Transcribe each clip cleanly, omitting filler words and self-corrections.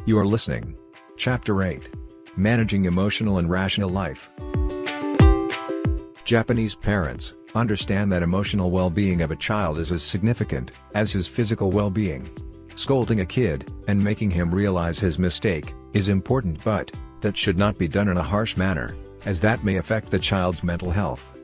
You are listening. Chapter 8. Managing Emotional and Rational Life. Japanese parents understand that emotional well-being of a child is as significant as his physical well-being. Scolding a kid and making him realize his mistake is important, but that should not be done in a harsh manner, as that may affect the child's mental health.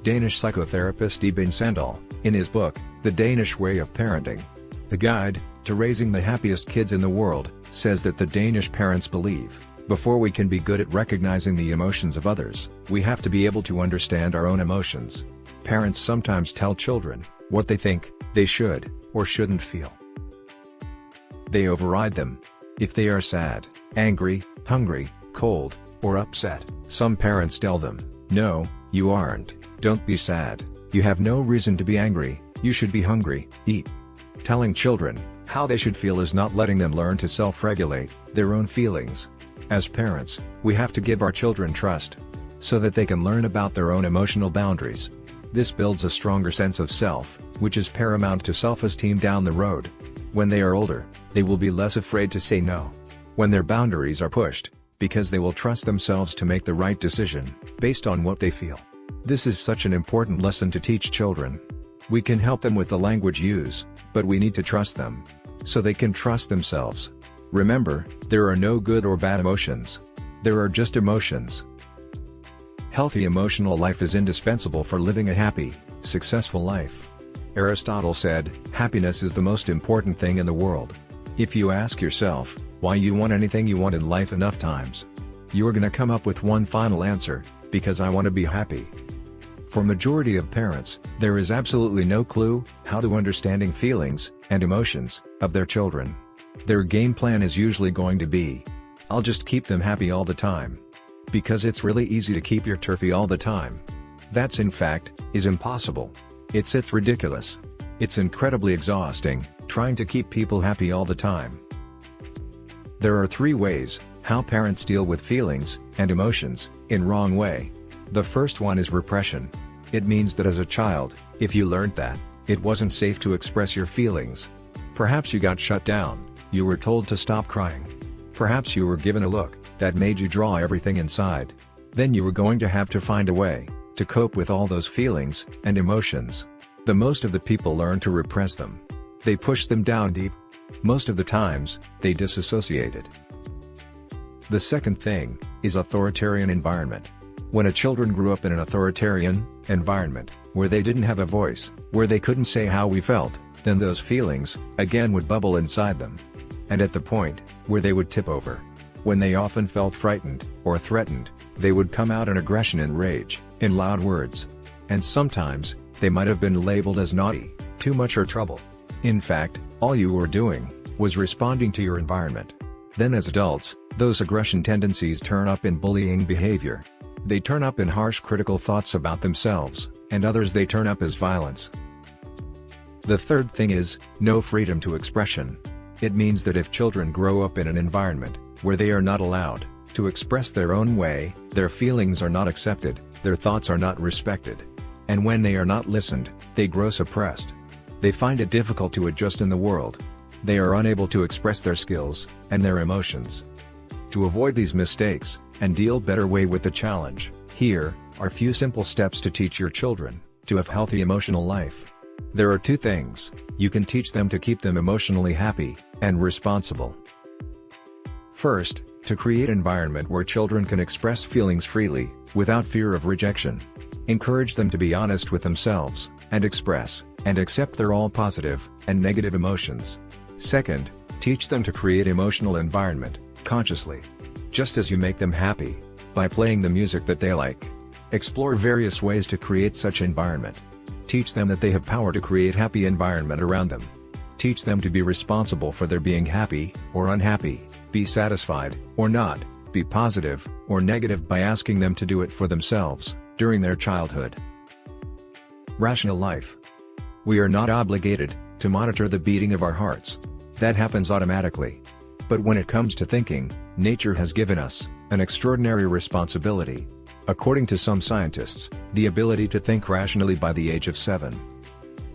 Danish psychotherapist Eben Sandal, in his book, The Danish Way of Parenting, a guide to raising the happiest kids in the world, says that the Danish parents believe, before we can be good at recognizing the emotions of others, we have to be able to understand our own emotions. Parents sometimes tell children what they think they should or shouldn't feel. They override them. If they are sad, angry, hungry, cold, or upset, some parents tell them, "No, you aren't. Don't be sad. You have no reason to be angry. You should be hungry. Eat." Telling children how they should feel is not letting them learn to self-regulate their own feelings. As parents, we have to give our children trust, so that they can learn about their own emotional boundaries. This builds a stronger sense of self, which is paramount to self-esteem down the road. When they are older, they will be less afraid to say no when their boundaries are pushed, because they will trust themselves to make the right decision, based on what they feel. This is such an important lesson to teach children. We can help them with the language use, but we need to trust them, so they can trust themselves. Remember, there are no good or bad emotions. There are just emotions. Healthy emotional life is indispensable for living a happy, successful life. Aristotle said, "Happiness is the most important thing in the world." If you ask yourself, why you want anything you want in life enough times, you're gonna come up with one final answer: because I want to be happy. For majority of parents, there is absolutely no clue how to understanding feelings and emotions of their children. Their game plan is usually going to be, "I'll just keep them happy all the time." Because it's really easy to keep your turfy all the time. That's in fact, is impossible. It's ridiculous. It's incredibly exhausting, trying to keep people happy all the time. There are 3 ways how parents deal with feelings and emotions in wrong way. The first one is repression. It means that as a child, if you learned that it wasn't safe to express your feelings, perhaps you got shut down, you were told to stop crying. Perhaps you were given a look that made you draw everything inside. Then you were going to have to find a way to cope with all those feelings and emotions. The most of the people learn to repress them. They push them down deep. Most of the times, they disassociated. The second thing is authoritarian environment. When a children grew up in an authoritarian environment, where they didn't have a voice, where they couldn't say how we felt, then those feelings, again, would bubble inside them. And at the point where they would tip over, when they often felt frightened or threatened, they would come out in aggression and rage, in loud words. And sometimes, they might have been labeled as naughty, too much, or trouble. In fact, all you were doing was responding to your environment. Then as adults, those aggression tendencies turn up in bullying behavior. They turn up in harsh critical thoughts about themselves and others. They turn up as violence. The third thing is no freedom to expression. It means that if children grow up in an environment where they are not allowed to express their own way, their feelings are not accepted, their thoughts are not respected. And when they are not listened, they grow suppressed. They find it difficult to adjust in the world. They are unable to express their skills and their emotions. To avoid these mistakes and deal better way with the challenge, here are a few simple steps to teach your children to have healthy emotional life. There are 2 things you can teach them to keep them emotionally happy and responsible. First, to create an environment where children can express feelings freely, without fear of rejection. Encourage them to be honest with themselves, and express and accept their all positive and negative emotions. Second, teach them to create emotional environment, consciously. Just as you make them happy, by playing the music that they like. Explore various ways to create such environment. Teach them that they have power to create happy environment around them. Teach them to be responsible for their being happy or unhappy, be satisfied or not, be positive or negative, by asking them to do it for themselves during their childhood. Rational life. We are not obligated to monitor the beating of our hearts. That happens automatically. But when it comes to thinking, nature has given us an extraordinary responsibility. According to some scientists, the ability to think rationally by the age of 7.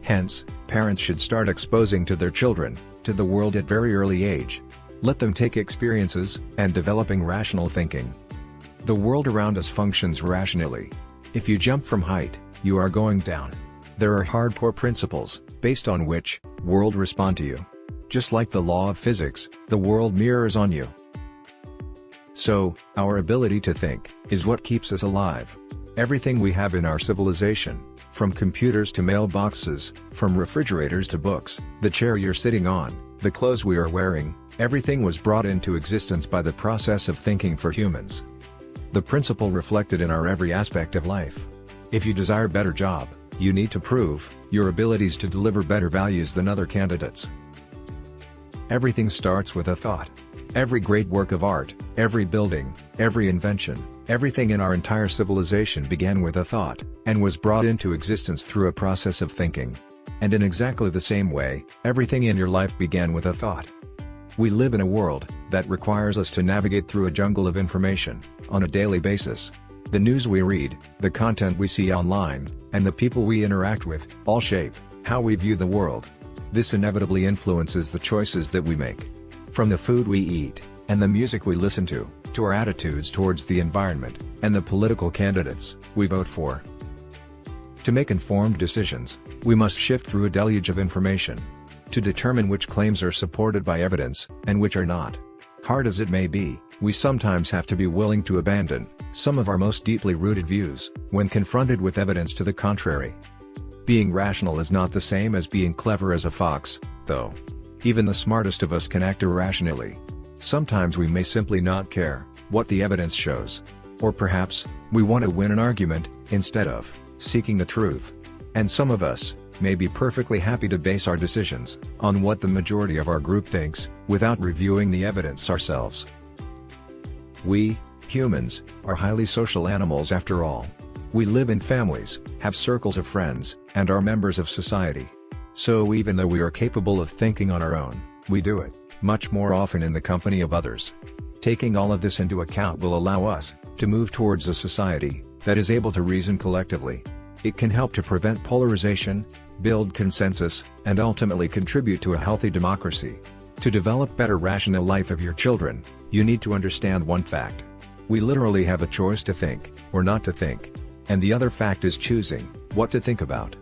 Hence, parents should start exposing to their children to the world at very early age. Let them take experiences, and developing rational thinking. The world around us functions rationally. If you jump from height, you are going down. There are hardcore principles, based on which, world respond to you. Just like the law of physics, the world mirrors on you. So, our ability to think, is what keeps us alive. Everything we have in our civilization, from computers to mailboxes, from refrigerators to books, the chair you're sitting on, the clothes we are wearing, everything was brought into existence by the process of thinking for humans. The principle reflected in our every aspect of life. If you desire a better job, you need to prove your abilities to deliver better values than other candidates. Everything starts with a thought. Every great work of art, every building, every invention, everything in our entire civilization began with a thought, and was brought into existence through a process of thinking. And in exactly the same way, everything in your life began with a thought. We live in a world that requires us to navigate through a jungle of information on a daily basis. The news we read, the content we see online, and the people we interact with, all shape how we view the world. This inevitably influences the choices that we make. From the food we eat, and the music we listen to our attitudes towards the environment, and the political candidates we vote for. To make informed decisions, we must sift through a deluge of information to determine which claims are supported by evidence, and which are not. Hard as it may be, we sometimes have to be willing to abandon some of our most deeply rooted views, when confronted with evidence to the contrary. Being rational is not the same as being clever as a fox, though. Even the smartest of us can act irrationally. Sometimes we may simply not care what the evidence shows. Or perhaps, we want to win an argument, instead of seeking the truth. And some of us may be perfectly happy to base our decisions on what the majority of our group thinks, without reviewing the evidence ourselves. We, humans, are highly social animals after all. We live in families, have circles of friends, and are members of society. So even though we are capable of thinking on our own, we do it much more often in the company of others. Taking all of this into account will allow us to move towards a society that is able to reason collectively. It can help to prevent polarization, build consensus, and ultimately contribute to a healthy democracy. To develop better rational life of your children, you need to understand one fact. We literally have a choice to think, or not to think. And the other fact is choosing what to think about.